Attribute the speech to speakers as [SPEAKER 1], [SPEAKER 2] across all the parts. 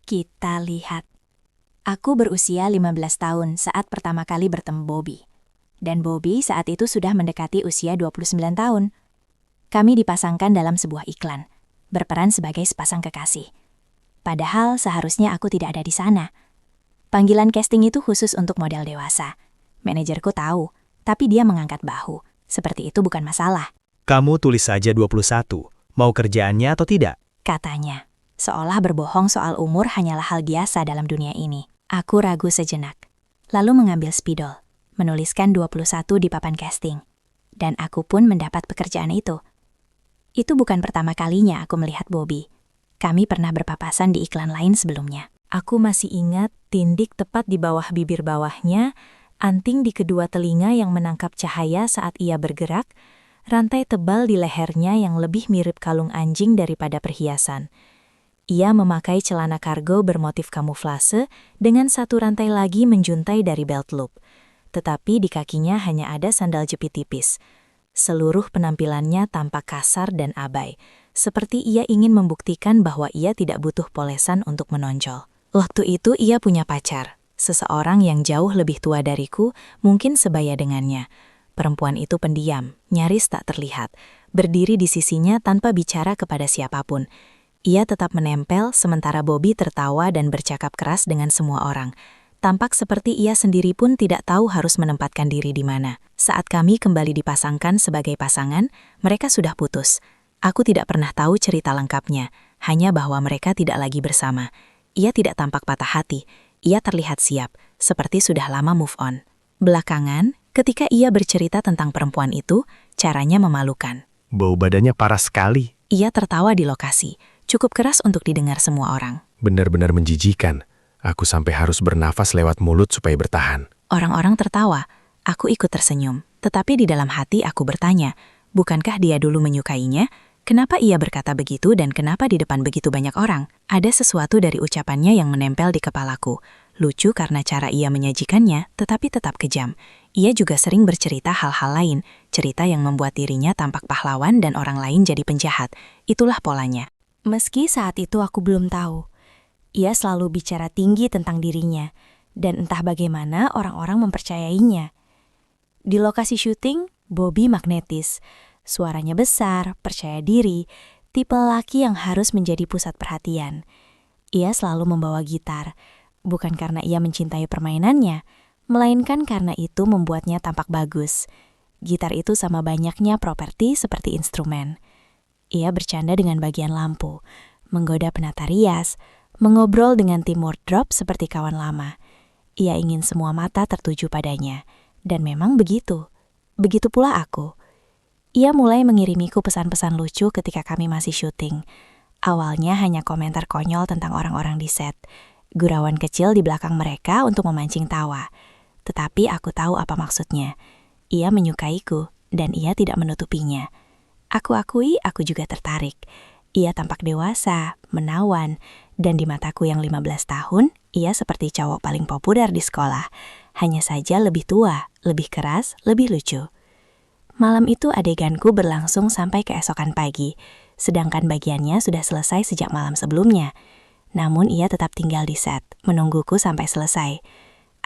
[SPEAKER 1] Kita lihat. Aku berusia 15 tahun saat pertama kali bertemu Bobby. Dan Bobby saat itu sudah mendekati usia 29 tahun. Kami dipasangkan dalam sebuah iklan, berperan sebagai sepasang kekasih. Padahal seharusnya aku tidak ada di sana. Panggilan casting itu khusus untuk model dewasa. Manajerku tahu, tapi dia mengangkat bahu. Seperti itu bukan masalah,
[SPEAKER 2] Kamu tulis saja 21. Mau kerjaannya atau tidak?
[SPEAKER 1] katanya. Seolah berbohong soal umur hanyalah hal biasa dalam dunia ini. Aku ragu sejenak, lalu mengambil spidol, menuliskan 21 di papan casting. Dan aku pun mendapat pekerjaan itu. Itu bukan pertama kalinya aku melihat Bobby. Kami pernah berpapasan di iklan lain sebelumnya. Aku masih ingat tindik tepat di bawah bibir bawahnya, anting di kedua telinga yang menangkap cahaya saat ia bergerak, rantai tebal di lehernya yang lebih mirip kalung anjing daripada perhiasan. Ia memakai celana kargo bermotif kamuflase dengan satu rantai lagi menjuntai dari belt loop. Tetapi di kakinya hanya ada sandal jepit tipis. Seluruh penampilannya tampak kasar dan abai, seperti ia ingin membuktikan bahwa ia tidak butuh polesan untuk menonjol. Waktu itu ia punya pacar, seseorang yang jauh lebih tua dariku, mungkin sebaya dengannya. Perempuan itu pendiam, nyaris tak terlihat, berdiri di sisinya tanpa bicara kepada siapapun. Ia tetap menempel sementara Bobby tertawa dan bercakap keras dengan semua orang. Tampak seperti ia sendiri pun tidak tahu harus menempatkan diri di mana. Saat kami kembali dipasangkan sebagai pasangan, mereka sudah putus. Aku tidak pernah tahu cerita lengkapnya, hanya bahwa mereka tidak lagi bersama. Ia tidak tampak patah hati, ia terlihat siap, seperti sudah lama move on. Belakangan, ketika ia bercerita tentang perempuan itu, caranya memalukan.
[SPEAKER 2] Bau badannya parah sekali.
[SPEAKER 1] Ia tertawa di lokasi, cukup keras untuk didengar semua orang.
[SPEAKER 2] Benar-benar menjijikan. Aku sampai harus bernafas lewat mulut supaya bertahan.
[SPEAKER 1] Orang-orang tertawa, aku ikut tersenyum. Tetapi di dalam hati aku bertanya, bukankah dia dulu menyukainya? Kenapa ia berkata begitu dan kenapa di depan begitu banyak orang? Ada sesuatu dari ucapannya yang menempel di kepalaku. Lucu karena cara ia menyajikannya, tetapi tetap kejam. Ia juga sering bercerita hal-hal lain, cerita yang membuat dirinya tampak pahlawan dan orang lain jadi penjahat. Itulah polanya. Meski saat itu aku belum tahu. Ia selalu bicara tinggi tentang dirinya, dan entah bagaimana orang-orang mempercayainya. Di lokasi syuting, Bobby magnetis. Suaranya besar, percaya diri, tipe laki yang harus menjadi pusat perhatian. Ia selalu membawa gitar, bukan karena ia mencintai permainannya, melainkan karena itu membuatnya tampak bagus. Gitar itu sama banyaknya properti seperti instrumen. Ia bercanda dengan bagian lampu, menggoda penata rias, mengobrol dengan tim wardrobe seperti kawan lama. Ia ingin semua mata tertuju padanya, dan memang begitu. Begitu pula aku. Ia mulai mengirimiku pesan-pesan lucu ketika kami masih syuting. Awalnya hanya komentar konyol tentang orang-orang di set, gurauan kecil di belakang mereka untuk memancing tawa. Tetapi aku tahu apa maksudnya. Ia menyukaiku, dan ia tidak menutupinya. Aku akui aku juga tertarik. Ia tampak dewasa, menawan, dan di mataku yang 15 tahun, ia seperti cowok paling populer di sekolah. Hanya saja lebih tua, lebih keras, lebih lucu. Malam itu adeganku berlangsung sampai keesokan pagi, sedangkan bagiannya sudah selesai sejak malam sebelumnya. Namun ia tetap tinggal di set, menungguku sampai selesai.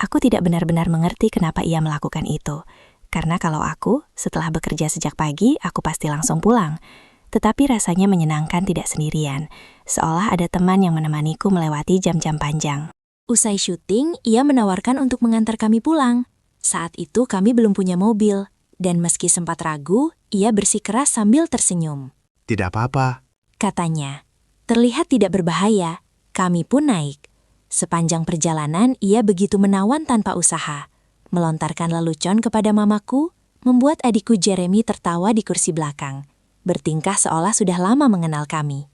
[SPEAKER 1] Aku tidak benar-benar mengerti kenapa ia melakukan itu. Karena kalau aku, setelah bekerja sejak pagi, aku pasti langsung pulang. Tetapi rasanya menyenangkan tidak sendirian, seolah ada teman yang menemaniku melewati jam-jam panjang. Usai syuting, ia menawarkan untuk mengantar kami pulang. Saat itu kami belum punya mobil, dan meski sempat ragu, ia bersikeras sambil tersenyum.
[SPEAKER 2] Tidak apa-apa,
[SPEAKER 1] Katanya, terlihat tidak berbahaya, kami pun naik. Sepanjang perjalanan, ia begitu menawan tanpa usaha. Melontarkan lelucon kepada mamaku, membuat adikku Jeremy tertawa di kursi belakang. Bertingkah seolah sudah lama mengenal kami.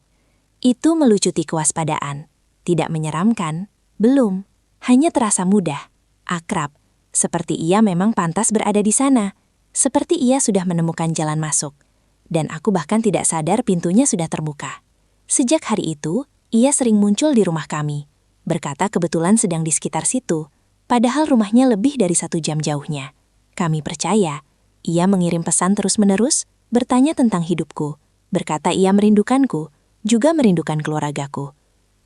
[SPEAKER 1] Itu melucuti kewaspadaan. Tidak menyeramkan, belum. Hanya terasa mudah, akrab. Seperti ia memang pantas berada di sana. Seperti ia sudah menemukan jalan masuk. Dan aku bahkan tidak sadar pintunya sudah terbuka. Sejak hari itu, ia sering muncul di rumah kami. Berkata kebetulan sedang di sekitar situ, padahal rumahnya lebih dari 1 jam jauhnya. Kami percaya, ia mengirim pesan terus-menerus, bertanya tentang hidupku. Berkata ia merindukanku, juga merindukan keluargaku.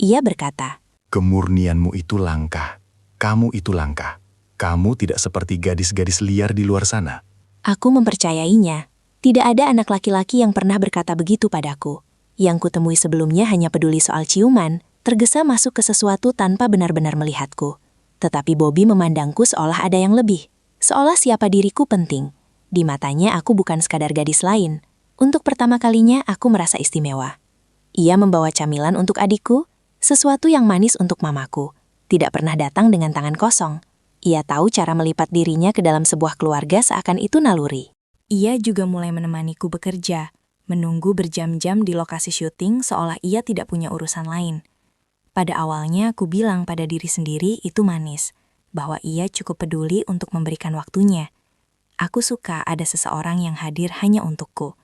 [SPEAKER 1] Ia berkata,
[SPEAKER 3] Kemurnianmu itu langka. Kamu itu langka. Kamu tidak seperti gadis-gadis liar di luar sana.
[SPEAKER 1] Aku mempercayainya. Tidak ada anak laki-laki yang pernah berkata begitu padaku. Yang kutemui sebelumnya hanya peduli soal ciuman, tergesa masuk ke sesuatu tanpa benar-benar melihatku. Tetapi Bobby memandangku seolah ada yang lebih. Seolah siapa diriku penting. Di matanya aku bukan sekadar gadis lain. Untuk pertama kalinya aku merasa istimewa. Ia membawa camilan untuk adikku, sesuatu yang manis untuk mamaku. Tidak pernah datang dengan tangan kosong. Ia tahu cara melipat dirinya ke dalam sebuah keluarga seakan itu naluri. Ia juga mulai menemaniku bekerja, menunggu berjam-jam di lokasi syuting seolah ia tidak punya urusan lain. Pada awalnya aku bilang pada diri sendiri itu manis, bahwa ia cukup peduli untuk memberikan waktunya. Aku suka ada seseorang yang hadir hanya untukku.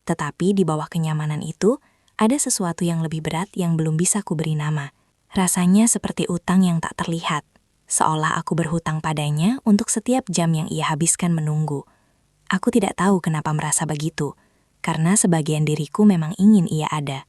[SPEAKER 1] Tetapi di bawah kenyamanan itu, ada sesuatu yang lebih berat yang belum bisa kuberi nama. Rasanya seperti utang yang tak terlihat, seolah aku berhutang padanya untuk setiap jam yang ia habiskan menunggu. Aku tidak tahu kenapa merasa begitu, karena sebagian diriku memang ingin ia ada.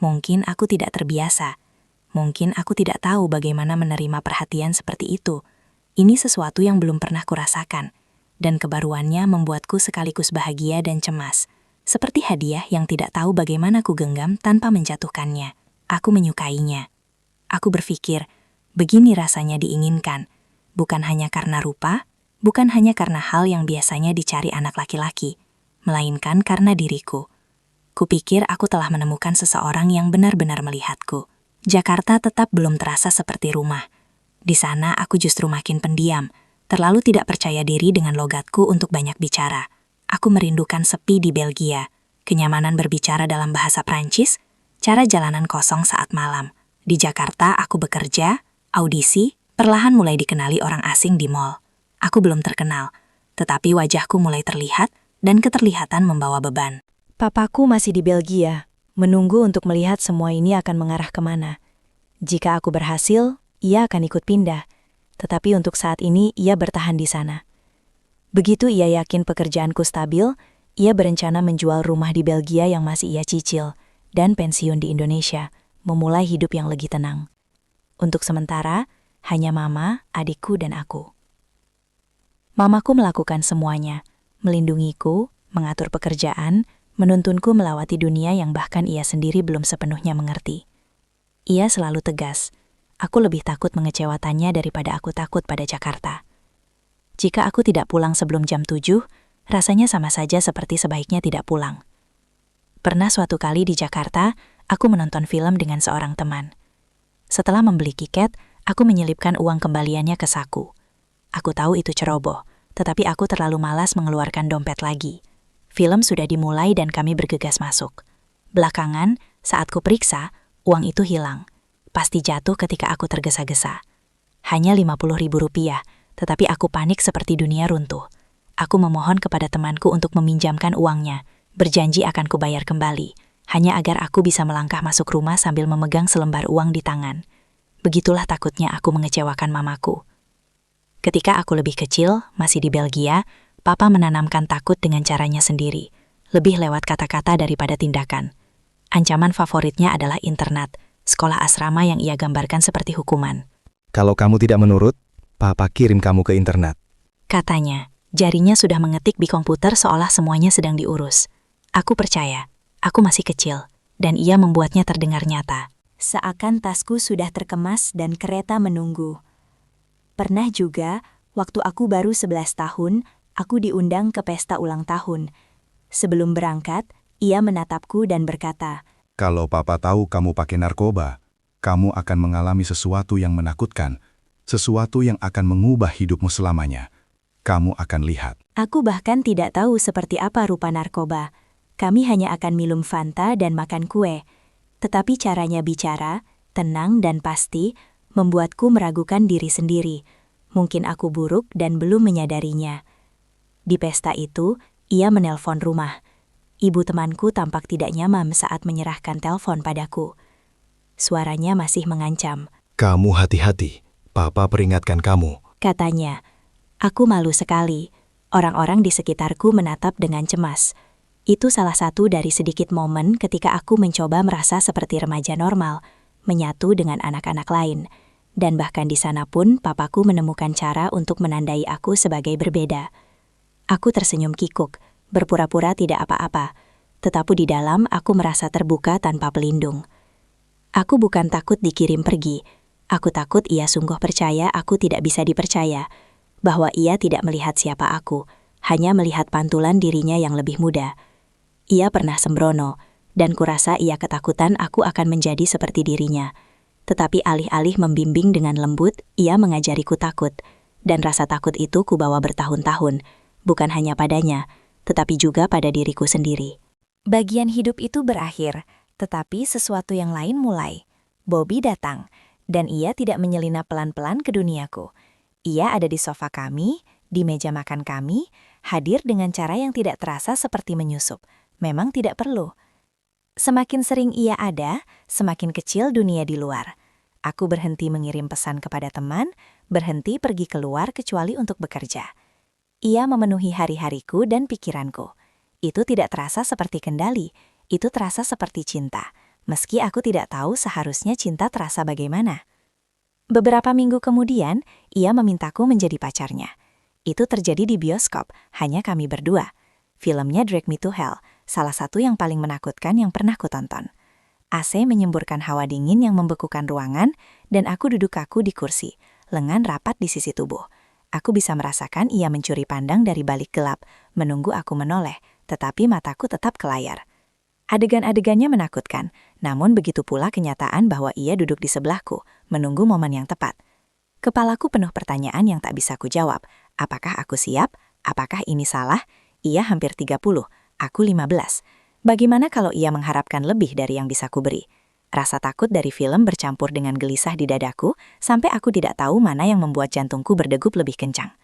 [SPEAKER 1] Mungkin aku tidak terbiasa. Mungkin aku tidak tahu bagaimana menerima perhatian seperti itu. Ini sesuatu yang belum pernah kurasakan, dan kebaruannya membuatku sekaligus bahagia dan cemas. Seperti hadiah yang tidak tahu bagaimana ku genggam tanpa menjatuhkannya. Aku menyukainya. Aku berpikir, begini rasanya diinginkan. Bukan hanya karena rupa, bukan hanya karena hal yang biasanya dicari anak laki-laki, melainkan karena diriku. Kupikir aku telah menemukan seseorang yang benar-benar melihatku. Jakarta tetap belum terasa seperti rumah. Di sana aku justru makin pendiam, terlalu tidak percaya diri dengan logatku untuk banyak bicara. Aku merindukan sepi di Belgia, kenyamanan berbicara dalam bahasa Prancis, cara jalanan kosong saat malam. Di Jakarta aku bekerja, audisi, perlahan mulai dikenali orang asing di mall. Aku belum terkenal, tetapi wajahku mulai terlihat dan keterlihatan membawa beban. Papaku masih di Belgia, menunggu untuk melihat semua ini akan mengarah kemana. Jika aku berhasil, ia akan ikut pindah, tetapi untuk saat ini ia bertahan di sana. Begitu ia yakin pekerjaanku stabil, ia berencana menjual rumah di Belgia yang masih ia cicil, dan pensiun di Indonesia, memulai hidup yang lagi tenang. Untuk sementara, hanya mama, adikku, dan aku. Mamaku melakukan semuanya, melindungiku, mengatur pekerjaan, menuntunku melewati dunia yang bahkan ia sendiri belum sepenuhnya mengerti. Ia selalu tegas, aku lebih takut mengecewakannya daripada aku takut pada Jakarta. Jika aku tidak pulang sebelum jam 7, rasanya sama saja seperti sebaiknya tidak pulang. Pernah suatu kali di Jakarta, aku menonton film dengan seorang teman. Setelah membeli tiket, aku menyelipkan uang kembaliannya ke saku. Aku tahu itu ceroboh, tetapi aku terlalu malas mengeluarkan dompet lagi. Film sudah dimulai dan kami bergegas masuk. Belakangan, saat kuperiksa, uang itu hilang. Pasti jatuh ketika aku tergesa-gesa. Hanya Rp50.000, tetapi aku panik seperti dunia runtuh. Aku memohon kepada temanku untuk meminjamkan uangnya, berjanji akan kubayar kembali, hanya agar aku bisa melangkah masuk rumah sambil memegang selembar uang di tangan. Begitulah takutnya aku mengecewakan mamaku. Ketika aku lebih kecil, masih di Belgia, Papa menanamkan takut dengan caranya sendiri, lebih lewat kata-kata daripada tindakan. Ancaman favoritnya adalah internat, sekolah asrama yang ia gambarkan seperti hukuman.
[SPEAKER 2] Kalau kamu tidak menurut, Papa kirim kamu ke internat.
[SPEAKER 1] Katanya, jarinya sudah mengetik di komputer seolah semuanya sedang diurus. Aku percaya, aku masih kecil, dan ia membuatnya terdengar nyata. Seakan tasku sudah terkemas dan kereta menunggu. Pernah juga, waktu aku baru 11 tahun, aku diundang ke pesta ulang tahun. Sebelum berangkat, ia menatapku dan berkata,
[SPEAKER 3] Kalau Papa tahu kamu pakai narkoba, kamu akan mengalami sesuatu yang menakutkan, sesuatu yang akan mengubah hidupmu selamanya. Kamu akan lihat.
[SPEAKER 1] Aku bahkan tidak tahu seperti apa rupa narkoba. Kami hanya akan minum Fanta dan makan kue. Tetapi caranya bicara, tenang dan pasti, membuatku meragukan diri sendiri. Mungkin aku buruk dan belum menyadarinya. Di pesta itu, ia menelpon rumah. Ibu temanku tampak tidak nyaman saat menyerahkan telepon padaku. Suaranya masih mengancam.
[SPEAKER 2] Kamu hati-hati, Papa peringatkan kamu.
[SPEAKER 1] Katanya, aku malu sekali. Orang-orang di sekitarku menatap dengan cemas. Itu salah satu dari sedikit momen ketika aku mencoba merasa seperti remaja normal, menyatu dengan anak-anak lain. Dan bahkan di sana pun papaku menemukan cara untuk menandai aku sebagai berbeda. Aku tersenyum kikuk, berpura-pura tidak apa-apa. Tetapi di dalam aku merasa terbuka tanpa pelindung. Aku bukan takut dikirim pergi. Aku takut ia sungguh percaya aku tidak bisa dipercaya. Bahwa ia tidak melihat siapa aku, hanya melihat pantulan dirinya yang lebih muda. Ia pernah sembrono, dan kurasa ia ketakutan aku akan menjadi seperti dirinya. Tetapi alih-alih membimbing dengan lembut, ia mengajariku takut. Dan rasa takut itu kubawa bertahun-tahun, bukan hanya padanya, tetapi juga pada diriku sendiri. Bagian hidup itu berakhir, tetapi sesuatu yang lain mulai. Bobby datang, dan ia tidak menyelinap pelan-pelan ke duniaku. Ia ada di sofa kami, di meja makan kami, hadir dengan cara yang tidak terasa seperti menyusup. Memang tidak perlu. Semakin sering ia ada, semakin kecil dunia di luar. Aku berhenti mengirim pesan kepada teman, berhenti pergi keluar kecuali untuk bekerja. Ia memenuhi hari-hariku dan pikiranku. Itu tidak terasa seperti kendali, itu terasa seperti cinta. Meski aku tidak tahu seharusnya cinta terasa bagaimana. Beberapa minggu kemudian, ia memintaku menjadi pacarnya. Itu terjadi di bioskop, hanya kami berdua. Filmnya Drag Me to Hell, salah satu yang paling menakutkan yang pernah kutonton. AC menyemburkan hawa dingin yang membekukan ruangan, dan aku duduk kaku di kursi, lengan rapat di sisi tubuh. Aku bisa merasakan ia mencuri pandang dari balik gelap, menunggu aku menoleh, tetapi mataku tetap ke layar. Adegan-adegannya menakutkan, namun begitu pula kenyataan bahwa ia duduk di sebelahku, menunggu momen yang tepat. Kepalaku penuh pertanyaan yang tak bisa kujawab. Apakah aku siap? Apakah ini salah? Ia hampir 30, aku 15. Bagaimana kalau ia mengharapkan lebih dari yang bisa kuberi? Rasa takut dari film bercampur dengan gelisah di dadaku, sampai aku tidak tahu mana yang membuat jantungku berdegup lebih kencang.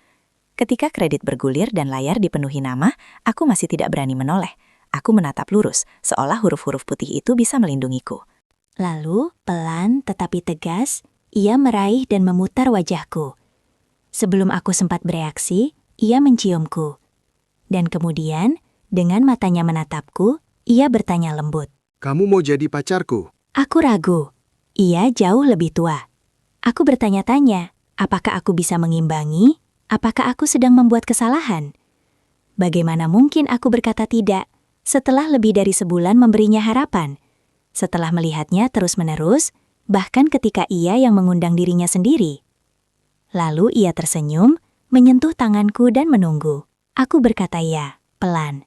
[SPEAKER 1] Ketika kredit bergulir dan layar dipenuhi nama, aku masih tidak berani menoleh. Aku menatap lurus, seolah huruf-huruf putih itu bisa melindungiku. Lalu, pelan tetapi tegas, ia meraih dan memutar wajahku. Sebelum aku sempat bereaksi, ia menciumku. Dan kemudian, dengan matanya menatapku, ia bertanya lembut.
[SPEAKER 2] Kamu mau jadi pacarku?
[SPEAKER 1] Aku ragu. Ia jauh lebih tua. Aku bertanya-tanya, apakah aku bisa mengimbangi? Apakah aku sedang membuat kesalahan? Bagaimana mungkin aku berkata tidak, setelah lebih dari sebulan memberinya harapan? Setelah melihatnya terus-menerus, bahkan ketika ia yang mengundang dirinya sendiri. Lalu ia tersenyum, menyentuh tanganku dan menunggu. Aku berkata ya, pelan.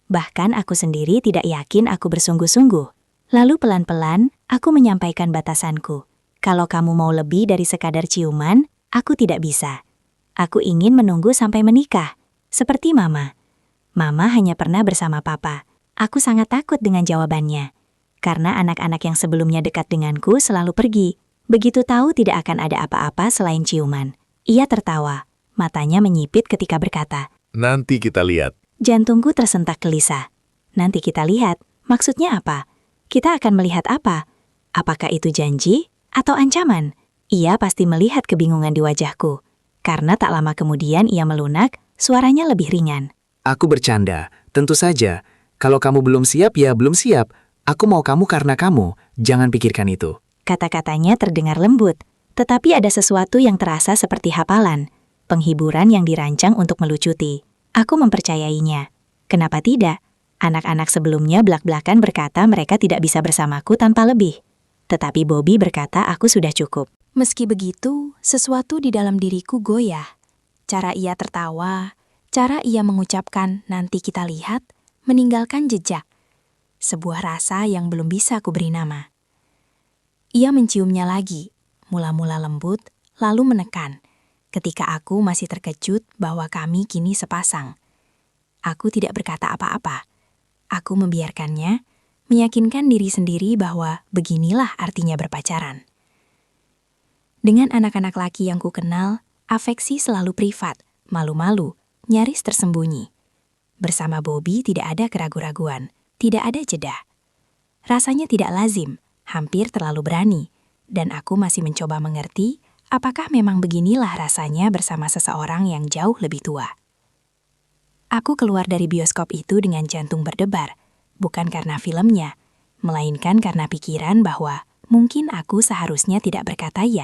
[SPEAKER 1] Bahkan aku sendiri tidak yakin aku bersungguh-sungguh. Lalu pelan-pelan, aku menyampaikan batasanku. Kalau kamu mau lebih dari sekadar ciuman, aku tidak bisa. Aku ingin menunggu sampai menikah, seperti Mama. Mama hanya pernah bersama Papa. Aku sangat takut dengan jawabannya. Karena anak-anak yang sebelumnya dekat denganku selalu pergi. Begitu tahu tidak akan ada apa-apa selain ciuman. Ia tertawa, matanya menyipit ketika berkata,
[SPEAKER 2] Nanti kita lihat.
[SPEAKER 1] Jantungku tersentak gelisah. Nanti kita lihat, maksudnya apa? Kita akan melihat apa? Apakah itu janji atau ancaman? Ia pasti melihat kebingungan di wajahku. Karena tak lama kemudian ia melunak, suaranya lebih ringan.
[SPEAKER 4] Aku bercanda, tentu saja. Kalau kamu belum siap, ya belum siap. Aku mau kamu karena kamu, jangan pikirkan itu.
[SPEAKER 1] Kata-katanya terdengar lembut, tetapi ada sesuatu yang terasa seperti hafalan. Penghiburan yang dirancang untuk melucuti. Aku mempercayainya. Kenapa tidak? Anak-anak sebelumnya belak-belakan berkata mereka tidak bisa bersamaku tanpa lebih. Tetapi Bobby berkata aku sudah cukup. Meski begitu, sesuatu di dalam diriku goyah. Cara ia tertawa, cara ia mengucapkan nanti kita lihat, meninggalkan jejak. Sebuah rasa yang belum bisa aku beri nama. Ia menciumnya lagi, mula-mula lembut, lalu menekan. Ketika aku masih terkejut bahwa kami kini sepasang. Aku tidak berkata apa-apa. Aku membiarkannya, meyakinkan diri sendiri bahwa beginilah artinya berpacaran. Dengan anak-anak laki yang ku kenal, afeksi selalu privat, malu-malu, nyaris tersembunyi. Bersama Bobby tidak ada keraguan-raguan, tidak ada jeda. Rasanya tidak lazim, hampir terlalu berani, dan aku masih mencoba mengerti apakah memang beginilah rasanya bersama seseorang yang jauh lebih tua. Aku keluar dari bioskop itu dengan jantung berdebar, bukan karena filmnya, melainkan karena pikiran bahwa Mungkin aku seharusnya tidak berkata ya.